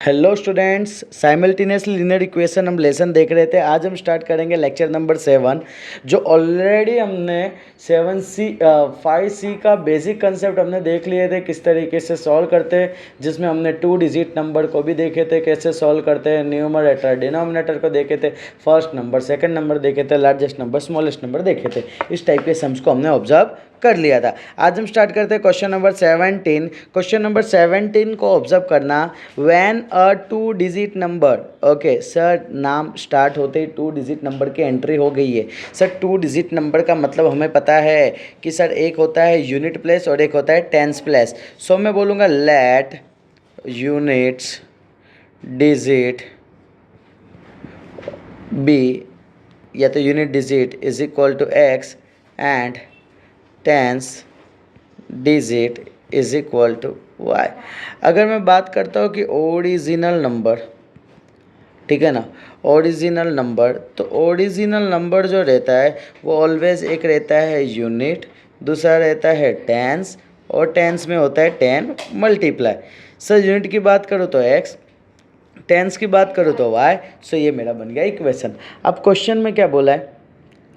Hello students, simultaneously linear equation हम lesson देख रहे थे। आज हम स्टार्ट करेंगे लेक्चर नंबर 7, जो ऑलरेडी हमने 7C 5C का बेसिक कंसेप्ट हमने देख लिए थे, किस तरीके से सॉल्व करते हैं, जिसमें हमने 2 डिजिट नंबर को भी देखे थे कैसे सॉल्व करते हैं, न्यूमरेटर डिनोमिनेटर को देखे थे, फर्स्ट नंबर सेकंड नंबर देखे थे, लार्जेस्ट नंबर स्मॉलेस्ट नंबर देखे थे। इस टाइप के सम्स को हमने ऑब्जर्व कर लिया था। आज हम स्टार्ट करते हैं क्वेश्चन नंबर 17। क्वेश्चन नंबर 17 को ऑब्जर्व करना। When a 2 digit number, okay sir, नाम स्टार्ट होते ही 2 डिजिट नंबर की एंट्री हो गई है। सर 2 डिजिट नंबर का मतलब हमें पता है कि सर एक होता है यूनिट प्लेस और एक होता है टेंस प्लेस। सो मैं बोलूँगा लेट यूनिट्स डिजिट बी, या तो unit digit is equal to x and tens digit is equal to y. अगर मैं बात करता हूँ कि ओरिजिनल नंबर, ठीक है ना, ओरिजिनल नंबर, तो ओरिजिनल नंबर जो रहता है वो ऑलवेज एक रहता है यूनिट, दूसरा रहता है टेंस, और टेंस में होता है 10 मल्टीप्लाई। सर यूनिट की बात करूँ तो एक्स, टेंस की बात करूँ तो वाई। सो ये मेरा बन गया इक्वेशन। अब क्वेश्चन में क्या बोला है,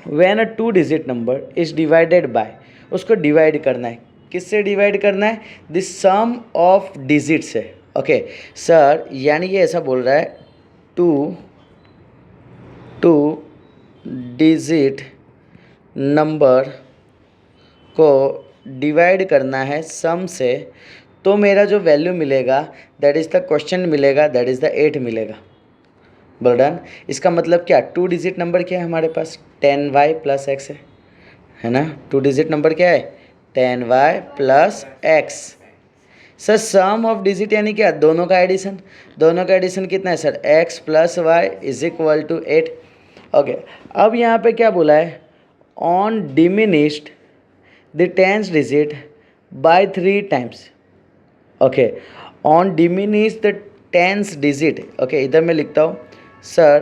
when a 2 digit number is divided bye, उसको डिवाइड करना है, किससे डिवाइड करना है, द सम ऑफ डिजिट से। ओके सर, यानी ये ऐसा बोल रहा है 2 डिजिट नंबर को डिवाइड करना है सम से, तो मेरा जो वैल्यू मिलेगा दैट इज़ द क्वेश्चन मिलेगा, दैट इज़ द 8 मिलेगा। बोल डन। इसका मतलब क्या, 2 डिजिट नंबर क्या है हमारे पास, 10y प्लस एक्स है ना। 2 डिजिट नंबर क्या है, 10y plus x. Sir sum of digit यानी क्या, दोनों का एडिशन। दोनों का एडिशन कितना है sir, x plus y is equal to 8। Okay, अब यहाँ पे क्या बोला है, on diminished the tens digit by 3 times. Okay, on diminish the tens digit. Okay, इधर मैं लिखता हूँ सर,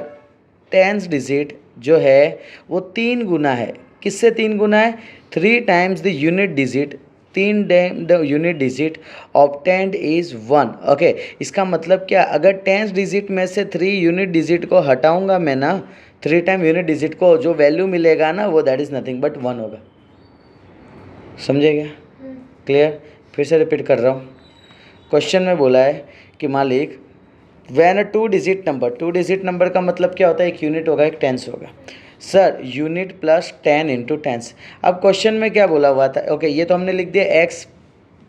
टेंस डिजिट जो है वो 3 गुना है। किससे 3 गुना है, 3 times the unit digit, 3 time the unit digit obtained is 1। Okay, इसका मतलब क्या, अगर टेंस डिजिट में से 3 यूनिट डिजिट को हटाऊंगा मैं ना, 3 टाइम यूनिट डिजिट को, जो वैल्यू मिलेगा ना वो दैट इज़ नथिंग बट 1 होगा। समझे क्या, क्लियर। फिर से रिपीट कर रहा हूँ। क्वेश्चन में बोला है कि मालिक when a 2 digit number, 2 digit number का मतलब क्या होता है, एक यूनिट होगा एक टेंस होगा। Sir unit plus 10 into tens. अब क्वेश्चन में क्या बोला हुआ था, ओके ये तो हमने लिख दिया x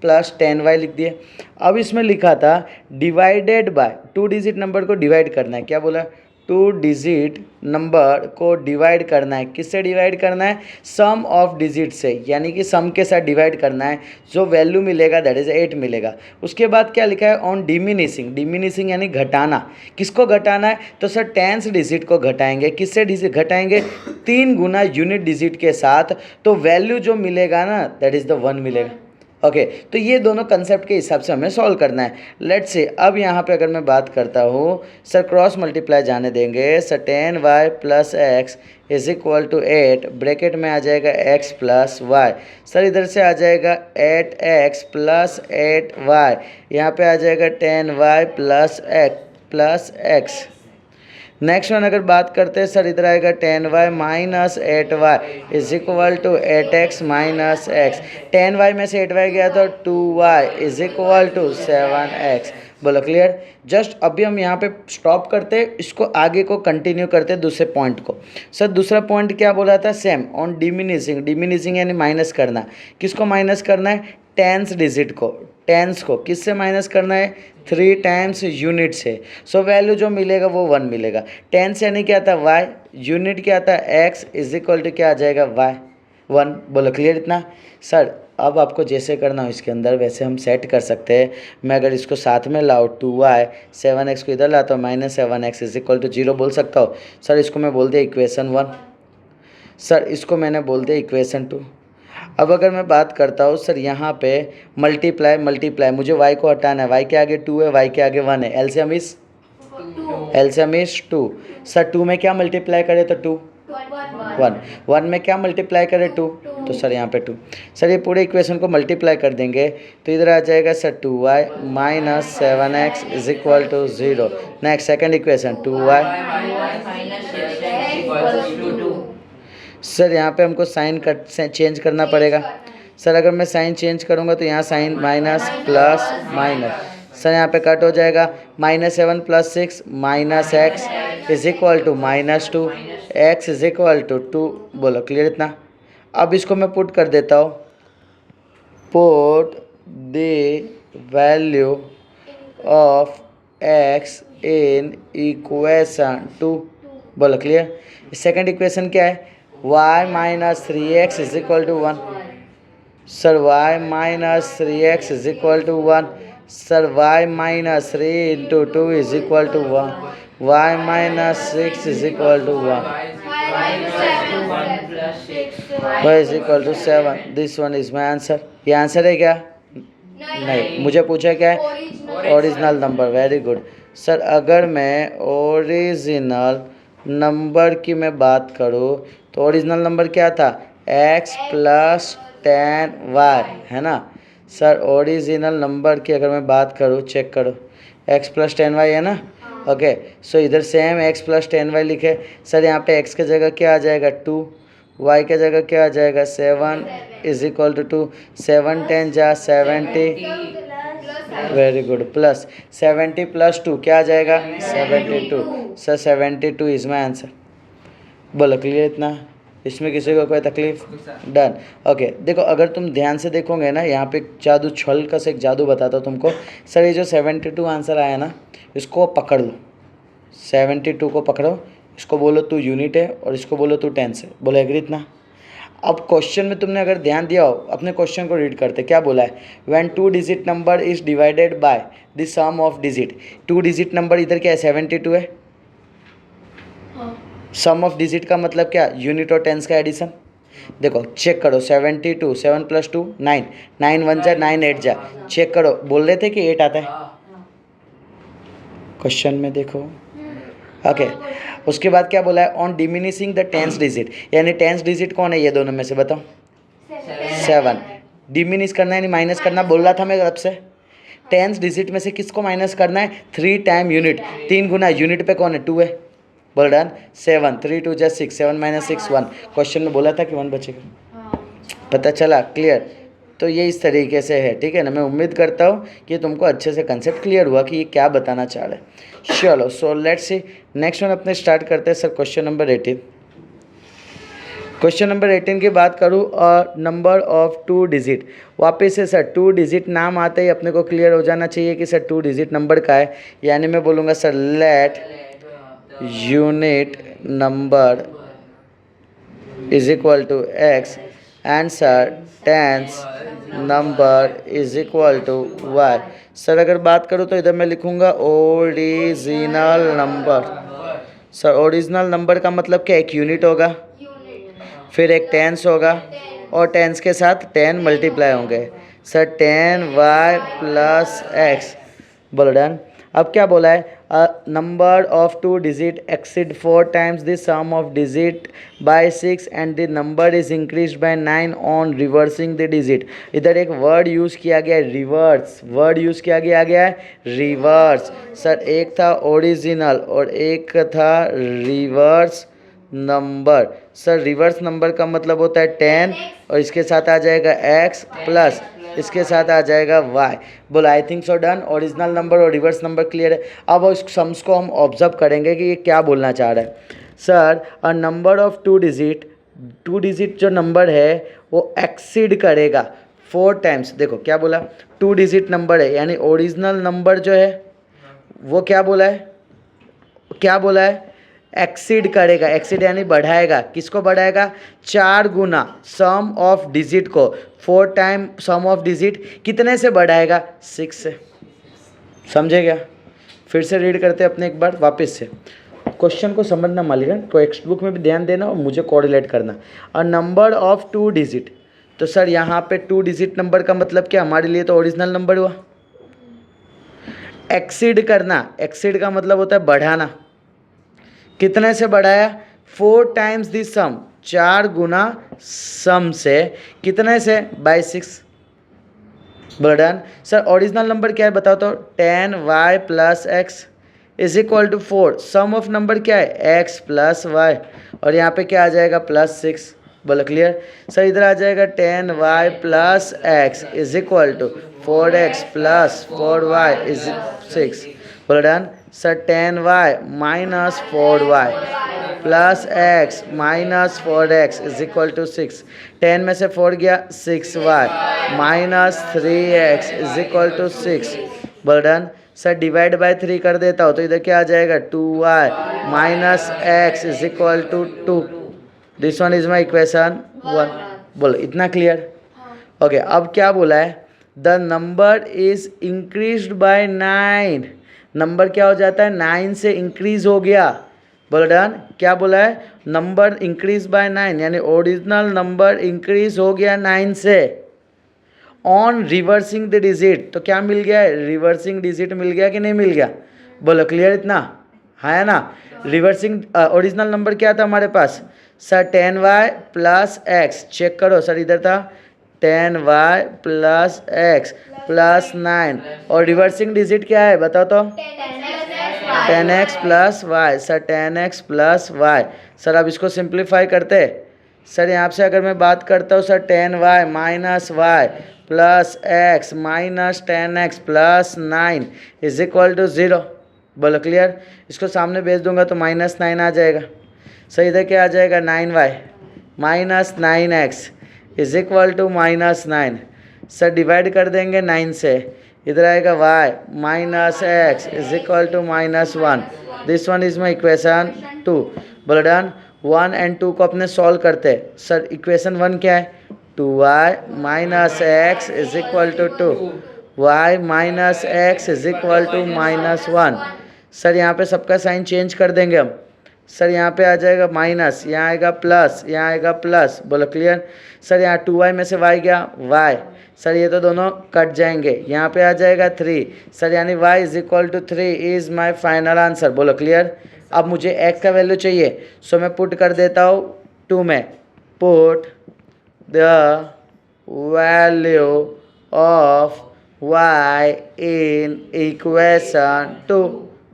प्लस 10y लिख दिया। अब इसमें लिखा था डिवाइडेड बाय, 2 डिजिट नंबर को डिवाइड करना है, क्या बोला, 2 डिजिट नंबर को डिवाइड करना है, किससे डिवाइड करना है, सम ऑफ डिजिट से, यानी कि सम के साथ डिवाइड करना है, जो वैल्यू मिलेगा दैट इज़ 8 मिलेगा। उसके बाद क्या लिखा है, ऑन डिमिनिशिंग, डिमिनिशिंग यानी घटाना। किसको घटाना है, तो सर टेंस डिजिट को घटाएंगे, किससे डिजिट घटाएंगे, 3 गुना यूनिट डिजिट के साथ, तो वैल्यू जो मिलेगा ना दैट इज़ द 1 मिलेगा। ओके, तो ये दोनों कंसेप्ट के हिसाब से हमें सॉल्व करना है। लेट्स से अब यहाँ पे अगर मैं बात करता हूँ सर, क्रॉस मल्टीप्लाई जाने देंगे, sir 10y plus x is equal to 8, bracket में आ जाएगा x प्लस वाई। सर इधर से आ जाएगा 8x प्लस 8y, यहाँ पे आ जाएगा 10y plus x. Next one अगर बात करते हैं सर, इधर आएगा 10y minus 8y is equal to 8x minus x. 10y में से 8y गया तो 2y is equal to 7x। बोलो क्लियर। जस्ट अभी हम यहाँ पे स्टॉप करते हैं, इसको आगे को कंटिन्यू करते हैं दूसरे पॉइंट को। सर दूसरा पॉइंट क्या बोला था, सेम ऑन डिमिनिशिंग, डिमिनिशिंग यानी माइनस करना। किसको माइनस करना है, टेंस डिजिट को, टेंस को किससे माइनस करना है, 3 टाइम्स यूनिट से। सो वैल्यू जो मिलेगा वो 1 मिलेगा। टेंस यानी क्या था, y, यूनिट क्या था, x इज इक्वल टू क्या आ जाएगा, y 1। बोलो क्लियर इतना। सर अब आपको जैसे करना हो इसके अंदर वैसे हम सेट कर सकते हैं। मैं अगर इसको साथ में लाऊँ 2y, 7x को इधर लाता हूँ, minus 7x is equal to 0 बोल सकता हूँ। सर इसको मैं बोल दिया इक्वेशन 1, सर इसको मैंने बोल दिया इक्वेशन 2। अब अगर मैं बात करता हूँ सर, यहाँ पे मल्टीप्लाई मल्टीप्लाई, मुझे y को हटाना है, y के आगे 2 है, y के आगे 1 है, एलसीएम इज 2। सर 2 में क्या मल्टीप्लाई करें तो 2, 1 में क्या मल्टीप्लाई करें 2, तो सर यहाँ पे 2। सर ये पूरे इक्वेशन को मल्टीप्लाई कर देंगे तो इधर आ जाएगा sir 2y minus 7x is equal to 0। Next second equation 2y। Sir यहाँ पे हमको साइन चेंज करना पड़ेगा। सर अगर मैं साइन चेंज करूँगा तो यहाँ sign minus plus minus, sir यहाँ पे कट हो जाएगा। -7 + 6 minus x is equal to -2, x is equal to 2। बोलो क्लियर इतना। अब इसको मैं पुट कर देता हूँ, put the value of x in equation 2। बोलो क्लियर। सेकंड इक्वेशन क्या है, y minus 3x is equal to 1। Sir y minus 3x is equal to 1। Sir y minus 3 into 2 is equal to 1। y minus 6 is equal to 1। y is equal to 7। This one is my answer. ये answer है क्या? नहीं, मुझे पूछा क्या है, original number. Very good. Sir अगर मैं ओरिजिनल नंबर की मैं बात करूँ तो ओरिजिनल नंबर क्या था, x प्लस 10y है ना। सर ओरिजिनल नंबर की अगर मैं बात करूँ, चेक करो, x प्लस 10y है ना। ओके, सो इधर सेम x प्लस 10y लिखे। सर यहाँ पे x की जगह क्या आ जाएगा 2, y की जगह क्या आ जाएगा 7 इज इक्वल टू 2। 7 10 जा 70। Very good. प्लस 70 प्लस 2 क्या आ जाएगा 72। Sir 72 is my answer. बोलो क्लियर इतना। इसमें किसी को कोई तकलीफ? डन। ओके, देखो अगर तुम ध्यान से देखोगे ना, यहाँ पे जादू छल का से एक जादू बताता हूँ तुमको। सर ये जो 72 आंसर आया ना, इसको पकड़ लो, 72 को पकड़ो, इसको बोलो तू यूनिट है और इसको बोलो तू टेंस है। बोलो एग्री इतना। अब क्वेश्चन में तुमने अगर ध्यान दिया हो, अपने क्वेश्चन को रीड करते क्या बोला है, when 2 digit number is divided by the sum of digit. 2 digit number इधर क्या है 72 है। सम ऑफ डिजिट का मतलब क्या, यूनिट और टेंस का एडिशन। देखो चेक करो, 72 7 + 2 9, 9 1 जा 9 8 जा। चेक करो, बोल रहे थे कि 8 आता है क्वेश्चन में, देखो। ओके, उसके बाद क्या बोला है, on diminishing the tens digit, यानी टेंस डिजिट कौन है ये दोनों में से बताओ, 7। डिमिनिश करना यानी माइनस करना, बोल रहा था मैं अब से। टेंस डिजिट में से किसको माइनस करना है, 3 टाइम यूनिट, 3 गुना यूनिट पे कौन है 2 है। बोल डन। 7 3 2 जा 6, 7 - 6 1। क्वेश्चन में बोला था कि 1 बचेगा। पता चला? क्लियर। तो ये इस तरीके से है, ठीक है ना। मैं उम्मीद करता हूँ कि तुमको अच्छे से कंसेप्ट क्लियर हुआ कि ये क्या बताना चाह रहे हैं। चलो, so let's see next one अपने स्टार्ट करते हैं। Sir question number 18। Question number 18 की बात करूँ, नंबर ऑफ 2 डिजिट। वापस से सर 2 डिजिट नाम आते ही अपने को क्लियर हो जाना चाहिए कि सर 2 डिजिट नंबर का है। यानी मैं बोलूँगा sir let unit number is equal to x and sir tens number is equal to y। Sir अगर बात करूँ तो इधर मैं लिखूँगा original number. Sir original number का मतलब क्या, एक यूनिट होगा, फिर एक टेंस होगा और टेंस के साथ 10 मल्टीप्लाई होंगे। Sir 10y plus x। बोलो डन। अब क्या बोला है, number of 2 digit exceed 4 times the sum of digit by 6 and the number is increase by 9 on reversing the digit. इधर एक वर्ड यूज़ किया गया है रिवर्स, वर्ड यूज़ किया गया है रिवर्स। सर एक था ओरिजिनल और एक था reverse number. Sir reverse number का मतलब होता है 10 और इसके साथ आ जाएगा x प्लस इसके साथ आ जाएगा y। बोलो I think so done. Original number और रिवर्स नंबर क्लियर है। अब उस सम्स को हम ऑब्जर्व करेंगे कि ये क्या बोलना चाह रहा है। Sir a number of 2 digit, 2 digit जो नंबर है वो एक्सीड करेगा 4 टाइम्स। देखो क्या बोला, 2 डिजिट नंबर है यानी ओरिजिनल नंबर जो है वो क्या बोला है, क्या बोला है, एक्सीड करेगा। एक्सीड यानी बढ़ाएगा, किसको बढ़ाएगा, 4 गुना सम ऑफ डिजिट को। 4 टाइम सम ऑफ डिजिट कितने से बढ़ाएगा, 6 से। समझे क्या? फिर से रीड करते हैं अपने एक बार वापस से। क्वेश्चन को समझना मालिक, टेक्स्ट बुक में भी ध्यान देना और मुझे कोरिलेट करना। अ नंबर ऑफ 2 डिजिट, तो सर यहाँ पे 2 डिजिट नंबर का मतलब क्या, हमारे लिए तो ओरिजिनल नंबर हुआ। एक्सीड करना, एक्सीड का मतलब होता है बढ़ाना। कितने से बढ़ाया, 4 टाइम्स दिस सम, 4 गुना सम से, कितने से, बाई 6। बोलो डन। सर ओरिजिनल नंबर क्या है बताओ तो, 10y plus x is equal to 4। Sum of number क्या है, x प्लस वाई, और यहाँ पे क्या आ जाएगा, +6। बोलो क्लियर। सर इधर आ जाएगा 10y plus x is equal to 4x plus 4y is 6। बोलो done. Sir 10y minus 4y plus x minus 4x is equal to 6। 10 में से 4 गया, 6y minus 3x is equal to 6। बोलो डन। सर डिवाइड बाय 3 कर देता हो तो इधर क्या आ जाएगा, 2y minus x is equal to 2। This one is my equation 1। बोलो इतना क्लियर। ओके अब क्या बोला है, the number is increased by 9। Number क्या हो जाता है, 9 से इंक्रीज हो गया। बोलो डन। क्या बोला है, नंबर इंक्रीज बाय 9, यानी ओरिजिनल नंबर इंक्रीज हो गया 9 से। ऑन रिवर्सिंग द डिजिट, तो क्या मिल गया है, रिवर्सिंग डिजिट मिल गया कि नहीं मिल गया। बोलो क्लियर इतना, है ना। रिवर्सिंग ओरिजिनल नंबर क्या था हमारे पास, sir 10y plus x, check करो सर इधर था 10y प्लस एक्स प्लस 9, और रिवर्सिंग डिजिट क्या है बताओ तो, 10x plus y. Sir 10x plus y. Sir अब इसको सिंप्लीफाई करते, सर यहाँ से अगर मैं बात करता हूँ sir 10y minus y plus x minus 10x plus 9 is equal to 0। बोलो क्लियर। इसको सामने भेज दूंगा तो -9 आ जाएगा। सर इधर क्या आ जाएगा, 9y minus 9x is equal to -9। Sir divide कर देंगे 9 से, इधर आएगा y minus x is equal to -1। This one is my equation 2। बोलो डन। 1 एंड 2 को अपने सॉल्व करते। सर इक्वेशन 1 क्या है, 2y minus x is equal to 2, y minus x is equal to -1। Sir यहाँ पे सबका साइन चेंज कर देंगे हम। सर यहाँ पे आ जाएगा माइनस, यहाँ आएगा प्लस, यहाँ आएगा प्लस। बोलो क्लियर। सर यहाँ 2y में से y गया y, सर ये तो दोनों कट जाएंगे, यहाँ पे आ जाएगा 3। सर यानी y is equal to 3 is my final answer. बोलो क्लियर। अब मुझे x का वैल्यू चाहिए, सो मैं पुट कर देता हूँ 2 में, put the value of y in equation 2।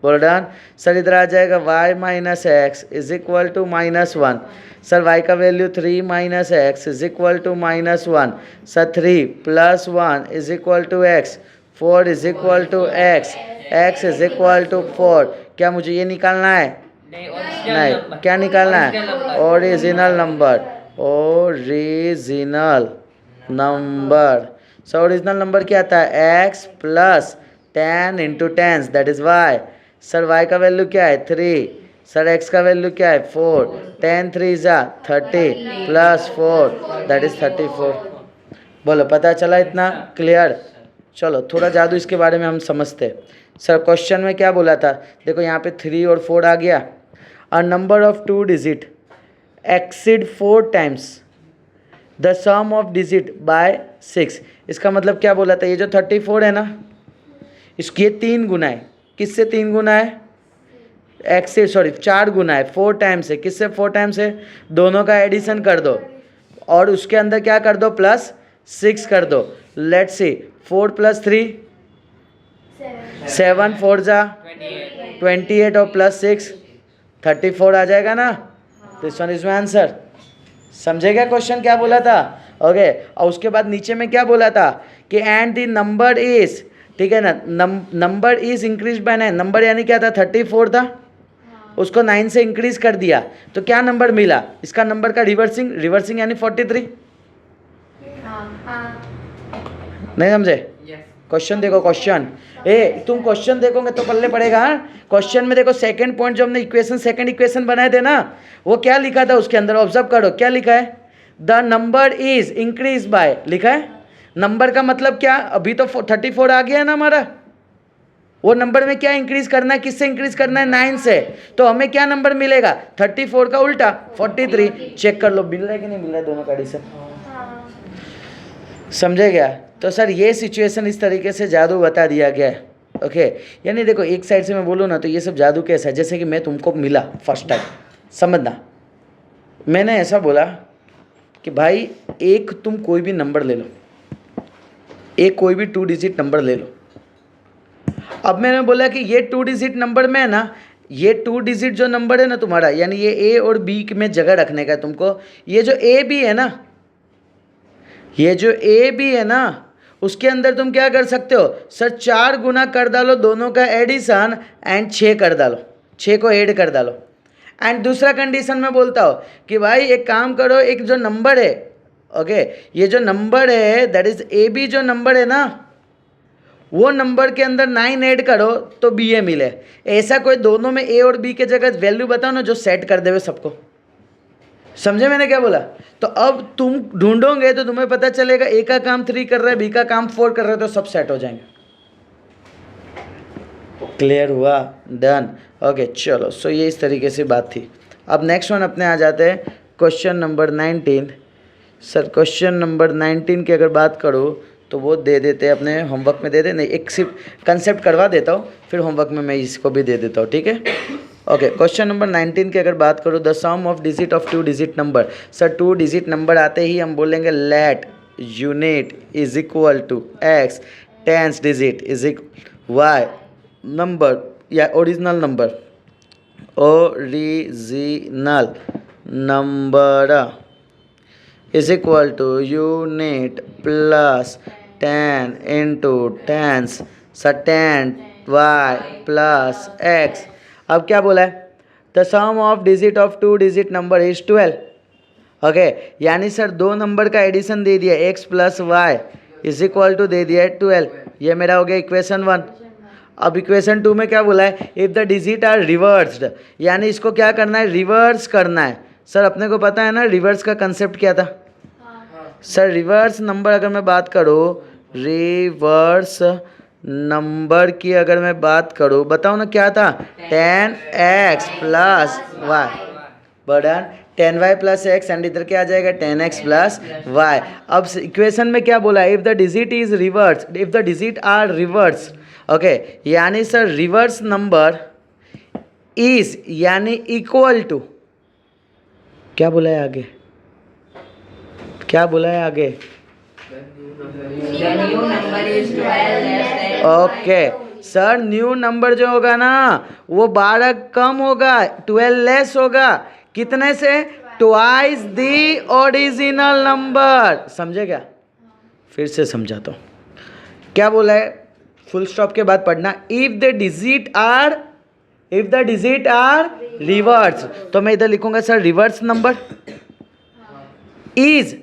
बोलो डन। सर इधर आ जाएगा y minus x is equal to -1। Sir y का value 3 minus x is equal to -1। Sir 3 plus 1 is equal to x, 4 is equal to x, x is equal to 4। क्या मुझे ये निकालना है, नहीं, क्या निकालना है, original number, original number. Sir original number क्या आता है, x plus 10 into 10 that is y। Sir y का वैल्यू क्या है 3, सर x का वैल्यू क्या है 4, 10 3 जा 30 प्लस 4 दैट इज 34। बोलो पता चला इतना क्लियर। चलो थोड़ा जादू इसके बारे में हम समझते। सर क्वेश्चन में क्या बोला था, देखो यहाँ पे 3 और 4 आ गया। A number of 2 digit exceed 4 times the sum of digit by 6। इसका मतलब क्या बोला था, ये जो 34 है ना, इसके 3 गुना है, किससे 3 गुना है, एक्सीड, सॉरी 4 गुना है, 4 टाइम्स है, किससे 4 टाइम्स है, दोनों का एडिशन कर दो और उसके अंदर क्या कर दो, +6 कर दो। लेट्स सी 4 + 3 7, 4 जा 28 और +6 34 आ जाएगा ना। This one is my answer. समझे क्या क्वेश्चन क्या बोला था। ओके और उसके बाद नीचे में क्या बोला था कि एंड द नंबर इज, ठीक है ना, number is increase by 9। Number यानी क्या था, 34 था, उसको 9 से इंक्रीज कर दिया तो क्या नंबर मिला, इसका नंबर का रिवर्सिंग यानी 43। नहीं समझे। क्वेश्चन देखो, क्वेश्चन तुम क्वेश्चन देखोगे तो पल्ले पड़ेगा। क्वेश्चन में देखो सेकंड पॉइंट जो हमने सेकंड इक्वेशन बनाए थे ना, वो क्या लिखा था उसके अंदर, ऑब्जर्व करो क्या लिखा है, the number is increase bye लिखा है। नंबर का मतलब क्या, अभी तो 34 आ गया है ना हमारा, वो नंबर में क्या इंक्रीज करना है, किससे इंक्रीज करना है, 9 से। तो हमें क्या नंबर मिलेगा, 34 का उल्टा 43। चेक कर लो मिल रहा है कि नहीं मिल रहा है दोनों का एडिशन। समझे क्या। तो सर ये सिचुएशन इस तरीके से जादू बता दिया गया है। ओके यानी देखो एक साइड से मैं बोलूँ ना तो ये सब जादू कैसा है, जैसे कि मैं तुमको मिला फर्स्ट टाइम, समझना मैंने ऐसा बोला कि भाई एक तुम कोई भी नंबर ले लो, एक कोई भी 2 डिजिट नंबर ले लो। अब मैंने बोला कि ये 2 डिजिट नंबर में है ना, ये 2 डिजिट जो नंबर है ना तुम्हारा, यानी ये ए और बी में जगह रखने का है तुमको। ये जो ए बी है ना, ये जो ए बी है ना, उसके अंदर तुम क्या कर सकते हो सर, 4 गुना कर डालो दोनों का एडिशन एंड 6 कर डालो, 6 को ऐड कर डालो। एंड दूसरा कंडीशन में बोलता हो कि भाई एक काम करो, एक जो नंबर है, ओके, ये जो नंबर है दैट इज ए बी, जो नंबर है ना, वो नंबर के अंदर 9 ऐड करो तो बी ए मिले। ऐसा कोई दोनों में ए और बी के जगह वैल्यू बताओ ना जो सेट कर देवे सबको। समझे मैंने क्या बोला? तो अब तुम ढूंढोगे तो तुम्हें पता चलेगा ए का काम 3 कर रहा है, बी का काम 4 कर रहा है, तो सब सेट हो जाएंगे। क्लियर हुआ? डन। ओके चलो, सो ये इस तरीके से बात थी। अब नेक्स्ट वन अपने आ जाते हैं question number 19। Sir question number 19 की अगर बात करूँ तो वो दे देते हैं अपने होमवर्क में, दे दे नहीं, एक सिर्फ कंसेप्ट करवा देता हूँ, फिर होमवर्क में मैं इसको भी दे देता हूँ, ठीक है? ओके, क्वेश्चन नंबर 19 की अगर बात करूँ, the sum of digit of 2 digit number. Sir 2 digit number आते ही हम बोलेंगे let unit is equal to x, tens digit is equal y number या original number, original number is equal to unit plus 10 into tens tan y plus x। अब क्या बोला है? The sum of digit of 2 digit number is 12। Okay, यानी sir 2 number का addition दे दिया x plus y is equal to दे दिया है 12। ये मेरा हो गया इक्वेशन 1। अब इक्वेशन 2 में क्या बोला है? If the digit are reversed, यानी इसको क्या करना है? रिवर्स करना है। सर अपने को पता है ना रिवर्स का कंसेप्ट क्या था? सर रिवर्स नंबर अगर मैं बात करूँ, रिवर्स नंबर की अगर मैं बात करूँ, बताओ ना क्या था? 10x प्लस वाई बर्डन 10y प्लस एक्स, एंड इधर क्या आ जाएगा? 10x plus Y. अब इक्वेशन में क्या बोला? If the digit is reverse, if the digit are reverse, okay, यानी सर रिवर्स नंबर इज यानी इक्वल टू, क्या बोला है आगे? क्या बोला है आगे? ओके सर, न्यू नंबर जो होगा ना वो 12 कम होगा, 12 लेस होगा। कितने से? Twice the original number. समझे क्या? फिर से समझाता हूँ। क्या बोला है? फुल स्टॉप के बाद पढ़ना, if the digit are reverse, तो मैं इधर लिखूंगा सर रिवर्स नंबर इज,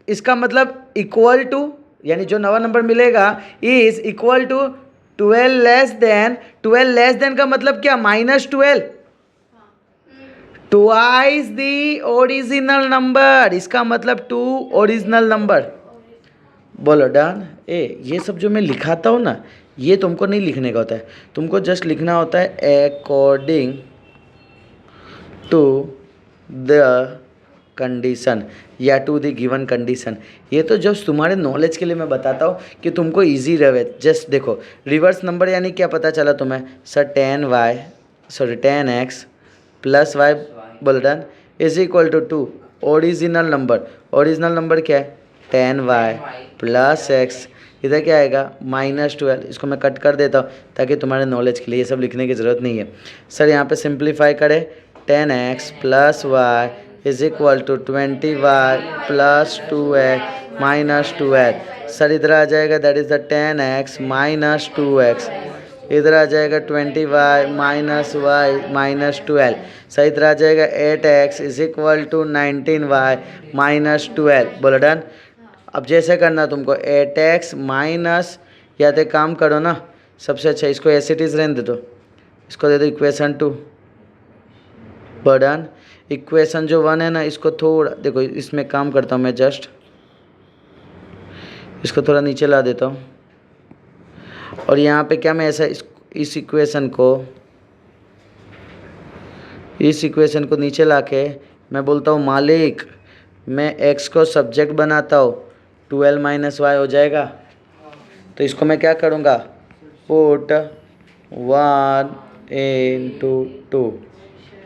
इसका मतलब इक्वल टू, यानी जो नवा नंबर मिलेगा is equal to 12 less than, 12 less than का मतलब क्या? -12, ट्वाइस दी ओरिजिनल नंबर, इसका मतलब 2 ओरिजिनल नंबर। बोलो डन। ये सब जो मैं लिखाता हूँ ना, ये तुमको नहीं लिखने का होता है, तुमको जस्ट लिखना होता है अकॉर्डिंग टू द कंडीशन या टू द गिवन कंडीशन। ये तो जस्ट तुम्हारे नॉलेज के लिए मैं बताता हूँ कि तुमको इजी रहे। जस्ट देखो रिवर्स नंबर यानी क्या पता चला तुम्हें? सर 10x प्लस वाई बोल done is equal to 2 original number. Original number क्या है? 10y प्लस एक्स, इधर क्या आएगा? -12। इसको मैं कट कर देता हूँ ताकि तुम्हारे नॉलेज के लिए ये सब लिखने की ज़रूरत नहीं है। सर यहाँ पे सिंप्लीफाई करें, 10x plus y is equal to 20y plus 2x minus 2x। Sir इधर आ जाएगा that is the 10x minus 2x, इधर आ जाएगा 20y minus Y minus 12। Sir इधर आ जाएगा 8x is equal to 19y minus 12। बोलो डन। अब जैसे करना तुमको 8x माइनस, या तो काम करो ना, सबसे अच्छा इसको एज इट इज रहने दे दो, इसको दे दो इक्वेशन 2। बर्डन इक्वेशन जो 1 है ना, इसको थोड़ा देखो, इसमें काम करता हूँ मैं, जस्ट इसको थोड़ा नीचे ला देता हूँ, और यहाँ पे क्या मैं ऐसा इस इक्वेशन को नीचे लाके मैं बोलता हूँ मालिक मैं x को सब्जेक्ट बनाता हूँ, 12 माइनस वाई हो जाएगा। तो इसको मैं क्या करूँगा? Put 1 into 2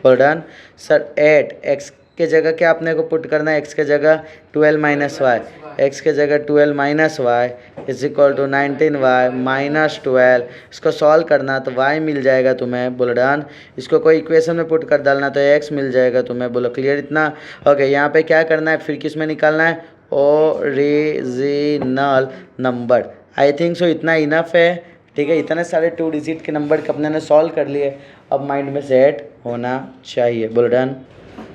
done. Sir 8x के जगह क्या अपने को पुट करना है, एक्स के जगह 12 माइनस वाई, एक्स के जगह 12 minus y is equal to 19y minus 12। इसको सॉल्व करना तो y मिल जाएगा तुम्हें, बोलो डन। इसको कोई इक्वेशन में पुट कर डालना तो x मिल जाएगा तुम्हें, बोलो क्लियर इतना। ओके, यहाँ पे क्या करना है, फिर किस में निकालना है, original number. I think so इतना इनफ है, ठीक है। इतने सारे 2 डिजिट के नंबर के अपने ने सॉल्व कर लिए, अब माइंड में सेट होना चाहिए, बोलो डन।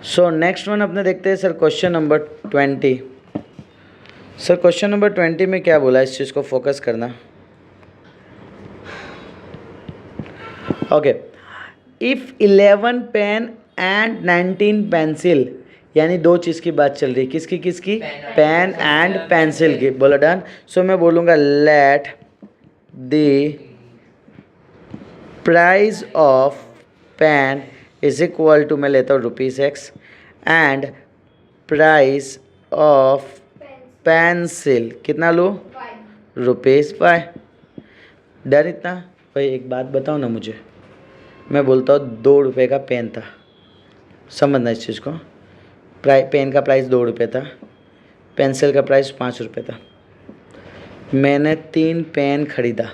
सो नेक्स्ट वन अपने देखते हैं sir, question number 20। Sir question number 20 में क्या बोला, इस चीज़ को फोकस करना। Okay, if 11 pen and 19 pencil, यानी दो चीज़ की बात चल रही है, किसकी किसकी, पेन एंड पेंसिल की, बोलो डन। सो मैं बोलूँगा let the price of pen is equal to, मैं लेता हूँ ₹x, and price of pencil कितना लो, ₹5। डर इतना भाई, एक बात बताओ ना मुझे, मैं बोलता हूँ ₹2 का पेन था, समझना इस चीज़ को, पेन का प्राइस ₹2 था, पेंसिल का प्राइस ₹5 था। मैंने 3 पेन खरीदा,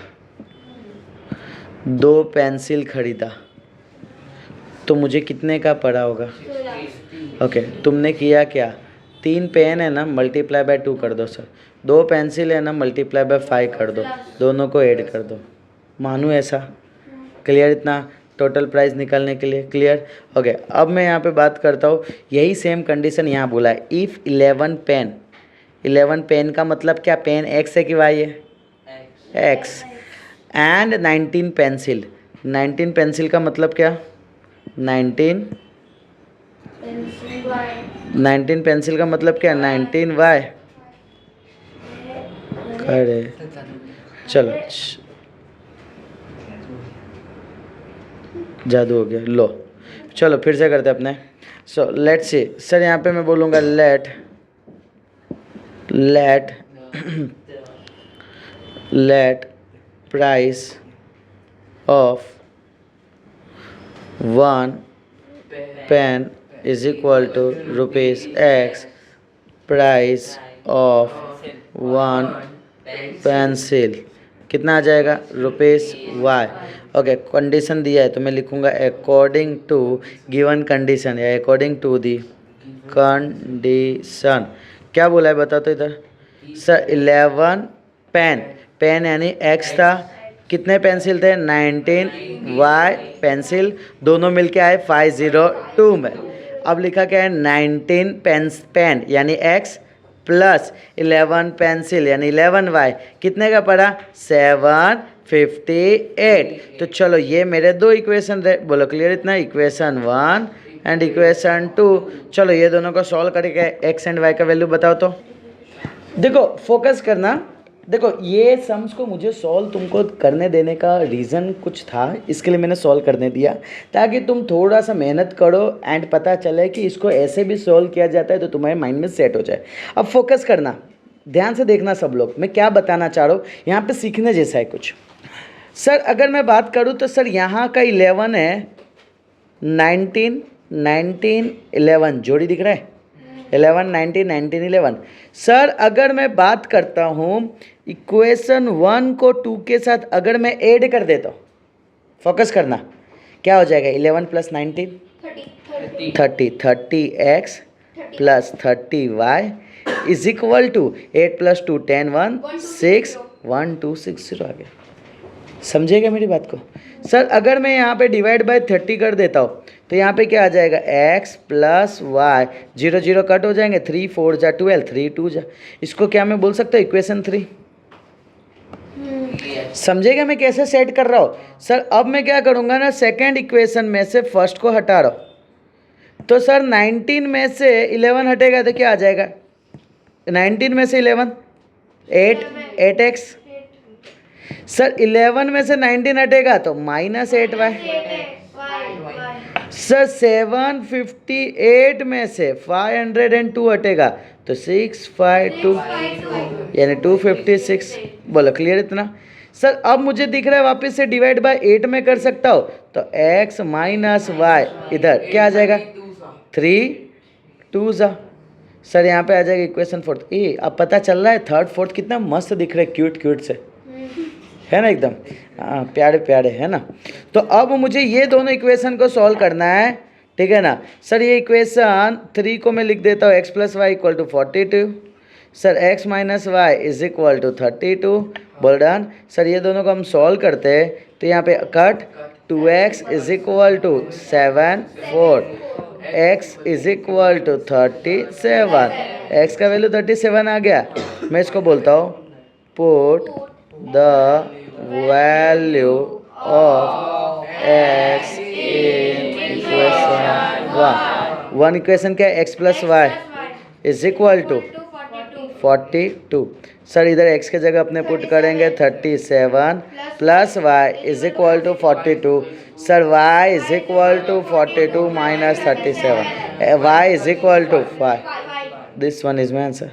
2 पेंसिल खरीदा, तो मुझे कितने का पड़ा होगा। ओके, तुमने किया क्या, 3 पेन है ना, मल्टीप्लाई बाय 2 कर दो सर, 2 पेंसिल है ना, मल्टीप्लाई बाय 5 कर दो, दोनों को ऐड कर दो, मानू ऐसा, क्लियर इतना, टोटल प्राइस निकालने के लिए, क्लियर। ओके, अब मैं यहाँ पे बात करता हूँ, यही सेम कंडीशन यहाँ बोला है, इफ़ 11 पेन, 11 पेन का मतलब क्या, पेन एक्स है कि वाई है, एक्स, एंड 19 पेंसिल, 19 पेंसिल का मतलब क्या, 19 पेंसिल का मतलब क्या, 19y, करे चलो जादू हो गया, लो चलो फिर से करते अपने। सो लेट्स सी सर, यहाँ पे मैं बोलूँगा let price of 1 pen is equal to ₹x, price of 1 pencil कितना आ जाएगा, ₹y। ओके, कंडीशन दिया है तो मैं लिखूँगा अकॉर्डिंग टू गिवन कंडीशन, या अकॉर्डिंग टू दी कंडीशन। क्या बोला है बता तो इधर सर, 11 पेन यानी x था, कितने पेंसिल थे, 19y पेंसिल, दोनों मिलके आए 502 में। अब लिखा क्या है, 19 पेन यानी x प्लस 11 पेंसिल यानी 11y, कितने का पड़ा, 758। तो चलो ये मेरे 2 इक्वेशन रहे, बोलो क्लियर इतना, इक्वेशन 1 एंड इक्वेशन 2। चलो ये दोनों को सॉल्व करके x एंड y का वैल्यू बताओ। तो देखो फोकस करना, देखो ये सम्स को मुझे सॉल्व तुमको करने देने का रीज़न कुछ था, इसके लिए मैंने सॉल्व करने दिया ताकि तुम थोड़ा सा मेहनत करो एंड पता चले कि इसको ऐसे भी सॉल्व किया जाता है, तो तुम्हारे माइंड में सेट हो जाए। अब फोकस करना, ध्यान से देखना सब लोग, मैं क्या बताना चाह रहा हूँ, यहाँ पे सीखने जैसा है कुछ। सर अगर मैं बात करूँ तो सर यहाँ का 11 है, 19 11 जोड़ी दिख रहा है, 11 19 19 11। सर अगर मैं बात करता हूँ इक्वेशन 1 को 2 के साथ अगर मैं ऐड कर देता हूँ, फोकस करना, क्या हो जाएगा, 11 plus 19 30x plus 30y is equal to 8 plus 2 10 1 6 1260 आ गया। समझेगा मेरी बात को। सर अगर मैं यहाँ पे डिवाइड बाय 30 कर देता हूँ तो यहाँ पे क्या आ जाएगा, x प्लस वाई, 0 0 कट हो जाएंगे, 3 4 जा 12, 3 2 जा, इसको क्या मैं बोल सकता हूँ, इक्वेशन 3। समझेगा मैं कैसे सेट कर रहा हूँ। सर अब मैं क्या करूँगा ना, सेकेंड इक्वेशन में से फर्स्ट को हटा रहा हूँ, तो सर 19 में से 11 हटेगा तो क्या आ जाएगा, 19 में से 11 8x। सर 11 में से 19 हटेगा तो -8y। सर 758 में से 502 हटेगा तो 652 यानी 256। बोलो क्लियर इतना। सर अब मुझे दिख रहा है वापस से डिवाइड बाय 8 में कर सकता हूँ, तो x माइनस वाई इधर क्या आ जाएगा, 3 2 जा। सर यहाँ पे आ जाएगा इक्वेशन फोर्थ। ए अब पता चल रहा है थर्ड फोर्थ कितना मस्त दिख रहे क्यूट क्यूट से, है ना, एकदम प्यारे प्यारे, है ना। तो अब मुझे ये दोनों इक्वेशन को सॉल्व करना है, ठीक है ना। सर ये इक्वेशन 3 को मैं लिख देता हूँ x + y = 42। Sir x - y = 32। बोल डन। सर ये दोनों को हम सॉल्व करते हैं तो यहाँ पे कट 2x = 7 4 x = 37। x का वैल्यू 37 आ गया। मैं इसको बोलता हूँ put the value of x in equation 1 equation क्या है, x + y = 42। सर इधर x के जगह अपने पुट करेंगे 37 + y = 42। Sir y = 42 - 37, y = 5। This one is my answer.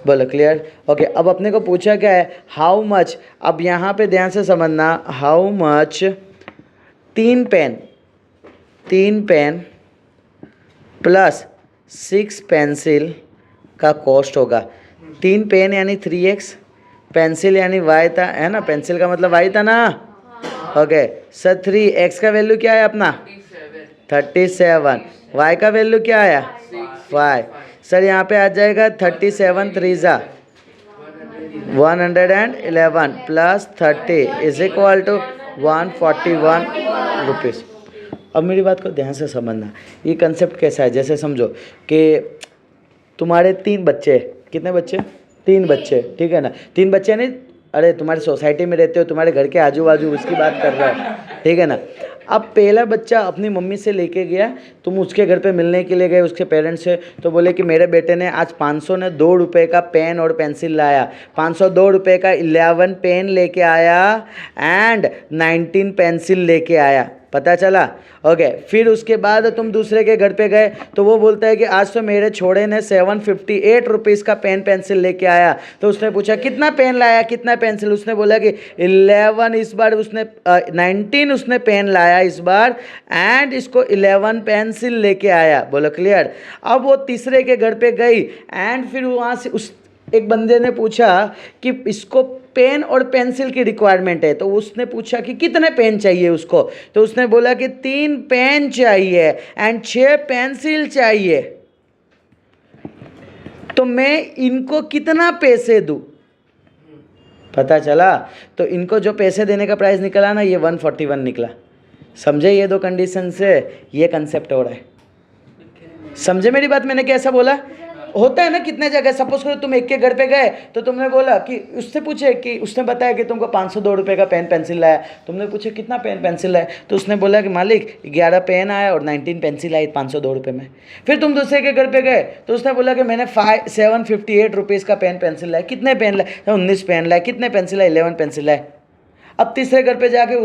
बोलो क्लियर। ओके अब अपने को पूछा क्या है, हाउ मच। अब यहाँ पे ध्यान से समझना, how much 3 pen plus 6 pencil का कॉस्ट होगा। 3 पेन यानी 3x, पेंसिल यानी y था, है ना, पेंसिल का मतलब y था ना। ओके सर 3x का वैल्यू क्या है अपना 37, y का वैल्यू क्या आया 5। सर यहाँ पे आ जाएगा 37 3 ज़ा 111 प्लस 30 = 141 रुपीज़। अब मेरी बात को ध्यान से समझना, ये कंसेप्ट कैसा है, जैसे समझो कि तुम्हारे 3 बच्चे, कितने बच्चे 3 बच्चे, ठीक है ना। 3 बच्चे नहीं, अरे तुम्हारी सोसाइटी में रहते हो, तुम्हारे घर के आजू बाजू, उसकी बात कर रहा है, ठीक है ना। अब पहला बच्चा अपनी मम्मी से लेके गया, तुम उसके घर पे मिलने के लिए गए उसके पेरेंट्स से, तो बोले कि मेरे बेटे ने आज 502 रुपये का पेन और पेंसिल लाया, 502 रुपये का 11 पेन लेके आया एंड 19 पेंसिल लेके आया, पता चला। ओके फिर उसके बाद तुम दूसरे के घर पे गए तो वो बोलता है कि आज तो मेरे छोड़े ने 758 रुपीज़ का पेन पेंसिल लेके आया। तो उसने पूछा कितना पेन लाया, कितना पेंसिल, उसने बोला कि 11 इस बार उसने 19 उसने पेन लाया इस बार एंड इसको 11 पेंसिल लेके आया। बोलो क्लियर। अब वो तीसरे के घर पे गई एंड फिर वहाँ से उस एक बंदे ने पूछा कि इसको पेन और पेंसिल की रिक्वायरमेंट है, तो उसने पूछा कि कितने पेन चाहिए उसको, तो उसने बोला कि 3 पेन चाहिए एंड 6 पेंसिल चाहिए, तो मैं इनको कितना पैसे दूं। पता चला। तो इनको जो पैसे देने का प्राइस निकला ना, ये 141 निकला। समझे ये 2 कंडीशन से ये कंसेप्ट हो रहा है। समझे मेरी बात, मैंने कैसा बोला। होता है ना कितने जगह, सपोज करो तुम एक के घर पे गए तो तुमने बोला कि उससे पूछे कि उसने बताया कि तुमको 502 रुपये का पेन पेंसिल लाया, तुमने पूछे कितना पेन पेंसिल लाया, तो उसने बोला कि मालिक 11 पेन आया और 19 पेंसिल आई 502 रुपये में। फिर तुम दूसरे के घर पे गए तो उसने बोला कि मैंने 758 रुपीज़ का पेन पेंसिल लाया, कितने पेन लाए, 19 पेन लाए, कितने पेंसिल लाए, 11 पेंसिल लाए। अब तीसरे घर पर जाके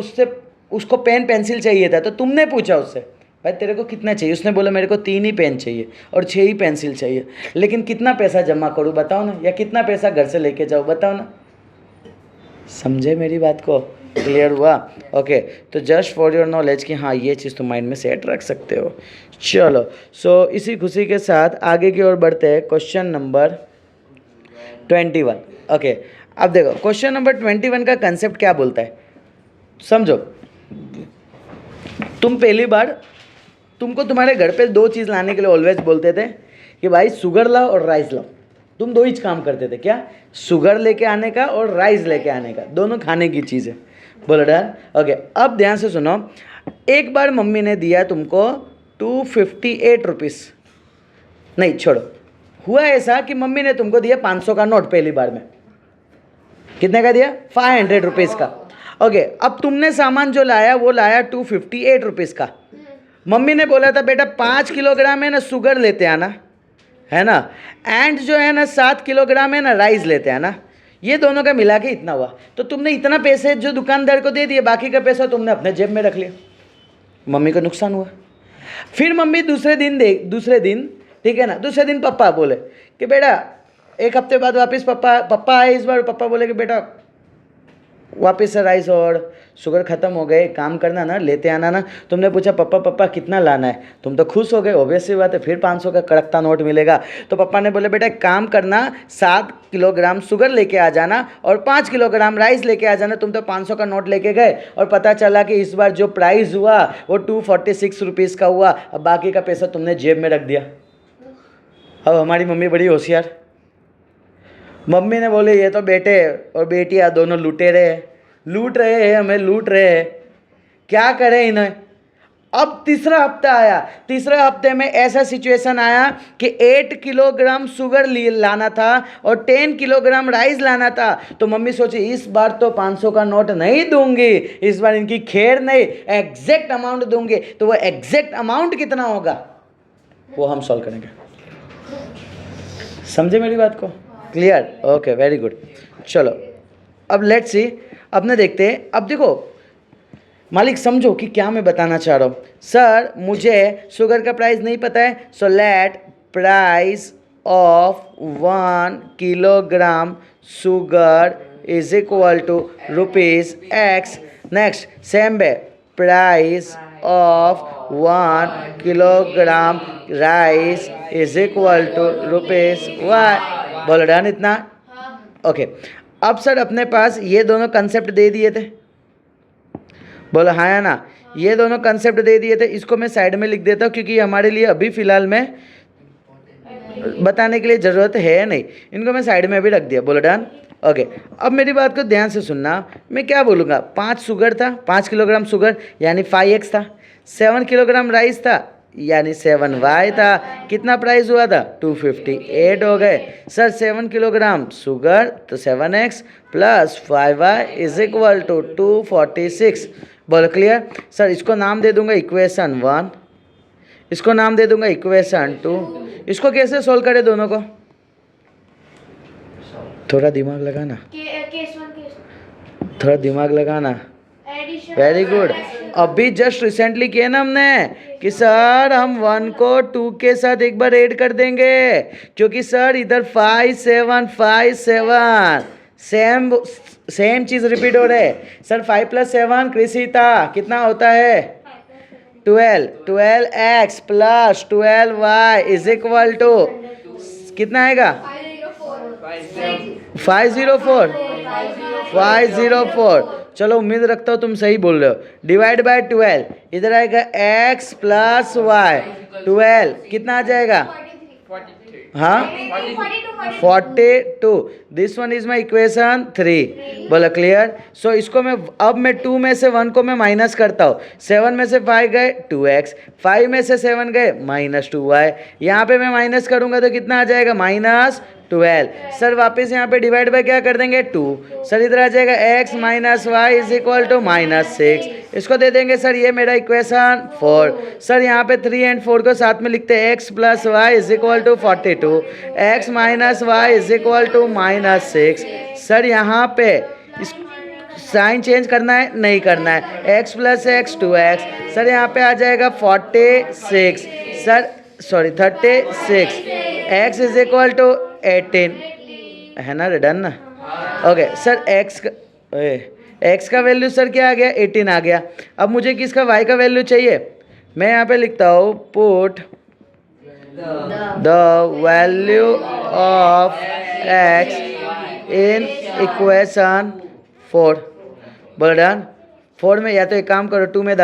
उसको पेन पेंसिल चाहिए था, तो तुमने पूछा उससे भाई तेरे को कितना चाहिए, उसने बोला मेरे को 3 ही पेन चाहिए और 6 ही पेंसिल चाहिए, लेकिन कितना पैसा जमा करूँ बताओ ना, या कितना पैसा घर से लेके जाऊँ बताओ ना। समझे मेरी बात को, क्लियर हुआ। ओके तो जस्ट फॉर योर नॉलेज कि हाँ ये चीज़ तुम माइंड में सेट रख सकते हो। चलो सो इसी खुशी के साथ आगे की ओर बढ़ते हैं। Question number 21। ओके अब देखो क्वेश्चन नंबर 21 का कंसेप्ट क्या बोलता है, समझो। तुम पहली बार, तुमको तुम्हारे घर पे 2 चीज़ लाने के लिए ऑलवेज बोलते थे कि भाई शुगर लाओ और राइस लाओ। तुम 2 ही काम करते थे, क्या, शुगर लेके आने का और राइस लेके आने का, दोनों खाने की चीज़ है। बोलो डन। ओके अब ध्यान से सुनो, एक बार मम्मी ने दिया तुमको 258 रुपीज़, नहीं छोड़ो, हुआ ऐसा कि मम्मी ने तुमको दिया 500 का नोट पहली बार में। कितने का दिया, 500 रुपीज़ का। ओके अब तुमने सामान जो लाया वो लाया 258 रुपीज़ का। मम्मी ने बोला था बेटा 5 किलोग्राम है ना शुगर लेते आना, है ना, एंड जो है ना 7 किलोग्राम है ना राइस लेते आना, ये दोनों का मिला के इतना हुआ। तो तुमने इतना पैसे जो दुकानदार को दे दिए, बाकी का पैसा तुमने अपने जेब में रख लिया, मम्मी को नुकसान हुआ। फिर मम्मी दूसरे दिन ठीक है ना, दूसरे दिन पापा बोले कि बेटा, एक हफ्ते बाद वापस पापा आए इस बार, पापा बोले कि बेटा वापस से राइस और शुगर ख़त्म हो गए, काम करना ना, लेते आना ना। तुमने पूछा पापा पापा कितना लाना है, तुम तो खुश हो गए, ऑब्वियस सी बात है, फिर 500 का कड़कता नोट मिलेगा। तो पापा ने बोले बेटा एक काम करना, 7 किलोग्राम शुगर लेके आ जाना और 5 किलोग्राम राइस लेके आ जाना। तुम तो 500 का नोट लेके गए और पता चला कि इस बार जो प्राइस हुआ वो 246 रुपीज़ का हुआ। अब बाकी का पैसा तुमने जेब में रख दिया। अब हमारी मम्मी बड़ी होशियार, मम्मी ने बोले ये तो बेटे और बेटियाँ दोनों लूट रहे हैं, हमें लूट रहे हैं, क्या करें इन्हें। अब तीसरा हफ्ता आया, तीसरे हफ्ते में ऐसा सिचुएशन आया कि 8 किलोग्राम शुगर लाना था और 10 किलोग्राम राइस लाना था। तो मम्मी सोची इस बार तो 500 का नोट नहीं दूंगी, इस बार इनकी खैर नहीं, एग्जैक्ट अमाउंट दूंगी। तो वो एग्जैक्ट अमाउंट कितना होगा वो हम सॉल्व करेंगे। समझे मेरी बात को? क्लियर? Okay, very good. चलो अब लेट्स सी, अपने देखते हैं। अब देखो मालिक समझो कि क्या मैं बताना चाह रहा हूँ। सर मुझे शुगर का प्राइस नहीं पता है, so let price of 1 kilogram sugar is equal to rupees x. Next same way, price of 1 kilogram rice is equal to rupees y. बोलो डन इतना? ओके अब सर अपने पास ये दोनों कंसेप्ट दे दिए थे, बोलो हाँ या ना? ये दोनों कंसेप्ट दे दिए थे। इसको मैं साइड में लिख देता हूँ क्योंकि हमारे लिए अभी फ़िलहाल में बताने के लिए ज़रूरत है नहीं, इनको मैं साइड में भी रख दिया। बोलो डन? ओके अब मेरी बात को ध्यान से सुनना, मैं क्या बोलूँगा। 5 शुगर था, 5 किलोग्राम शुगर यानी 5x था, 7 किलोग्राम राइस था यानी 7y था। कितना प्राइस हुआ था? 258 हो गए। सर 7 किलोग्राम शुगर तो 7x plus 5y is equal to 246। बोलो क्लियर? सर इसको नाम दे दूंगा इक्वेशन 1, इसको नाम दे दूंगा इक्वेशन 2। इसको कैसे सोल्व करें दोनों को? थोड़ा दिमाग लगाना, थोड़ा दिमाग लगाना। Very good. अभी जस्ट रिसेंटली किया ना हमने कि सर हम 1 को 2 के साथ एक बार ऐड कर देंगे, क्योंकि सर इधर 5 7 5 7 सेम चीज़ रिपीट हो रहा है। सर 5 + 7 कृषिता कितना होता है? 12। 12x plus 12y is equal to कितना आएगा? 504। चलो उम्मीद रखता हूँ तुम सही बोल रहे हो। डिवाइड बाय 12, इधर आएगा x प्लस वाई। 12 कितना आ जाएगा? हाँ 42। This one is my equation 3। बोला क्लियर? सो इसको मैं 2 में से 1 को मैं माइनस करता हूँ। 7 में से 5 गए 2x, 5 में से 7 गए -2y। यहाँ पे मैं माइनस करूँगा तो कितना आ जाएगा? -12। सर वापस यहाँ पे डिवाइड बाय क्या कर देंगे? 2। सर इधर आ जाएगा x minus y is equal to -6। इसको दे देंगे सर ये मेरा इक्वेशन 4। सर यहाँ पे 3 और 4 को साथ में लिखते हैं, x plus y is equal to 42, x minus y is equal to -6। Sir यहाँ पे इस साइन चेंज करना है? नहीं करना है। x plus x 2x। Sir यहाँ पे आ जाएगा 46। Sir sorry 36। x is equal to 18 है ना? डन ना? ओके सर x का वैल्यू सर क्या आ गया? 18 आ गया। अब मुझे किसका y का वैल्यू चाहिए? मैं यहाँ पे लिखता हूँ put the value of x in equation 4। बोलो डन? 4 में या तो एक काम करो 3 में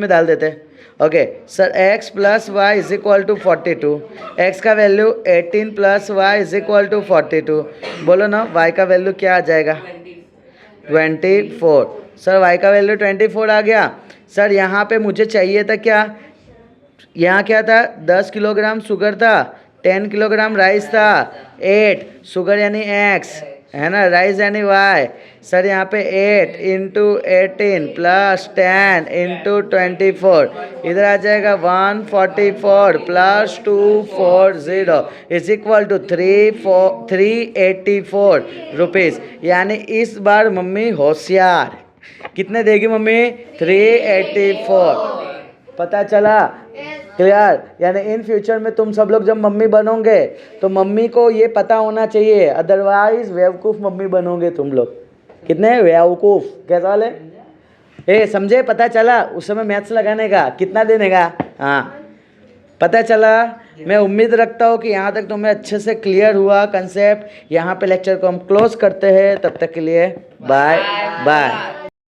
डाल देते हैं। Okay sir x plus y is equal to 42, x का value 18 plus y is equal to 42। बोलो ना y का वैल्यू क्या आ जाएगा? 24। सर y का वैल्यू 24 आ गया। सर यहाँ पे मुझे चाहिए था क्या? यहाँ क्या था? 10 किलोग्राम शुगर था, 10 किलोग्राम राइस था, 8 शुगर यानी x है ना, राइस यानी y। सर यहाँ पे 8 इंटू 18 प्लस 10 इंटू 24, इधर आ जाएगा 144 plus 240 is equal to 384 rupees. यानी इस बार मम्मी होशियार, कितने देगी मम्मी? 384। पता चला? क्लियर? यानी इन फ्यूचर में तुम सब लोग जब मम्मी बनोगे तो मम्मी को ये पता होना चाहिए, अदरवाइज बेवकूफ़ मम्मी बनोगे तुम लोग। कितने बेवकूफ़? कैसा वाले? समझे? पता चला उस समय मैथ्स लगाने का कितना देने का? हाँ पता चला। मैं उम्मीद रखता हूँ कि यहाँ तक तुम्हें अच्छे से क्लियर हुआ कंसेप्ट। यहाँ पे लेक्चर को हम क्लोज करते हैं। तब तक के लिए बाय बाय।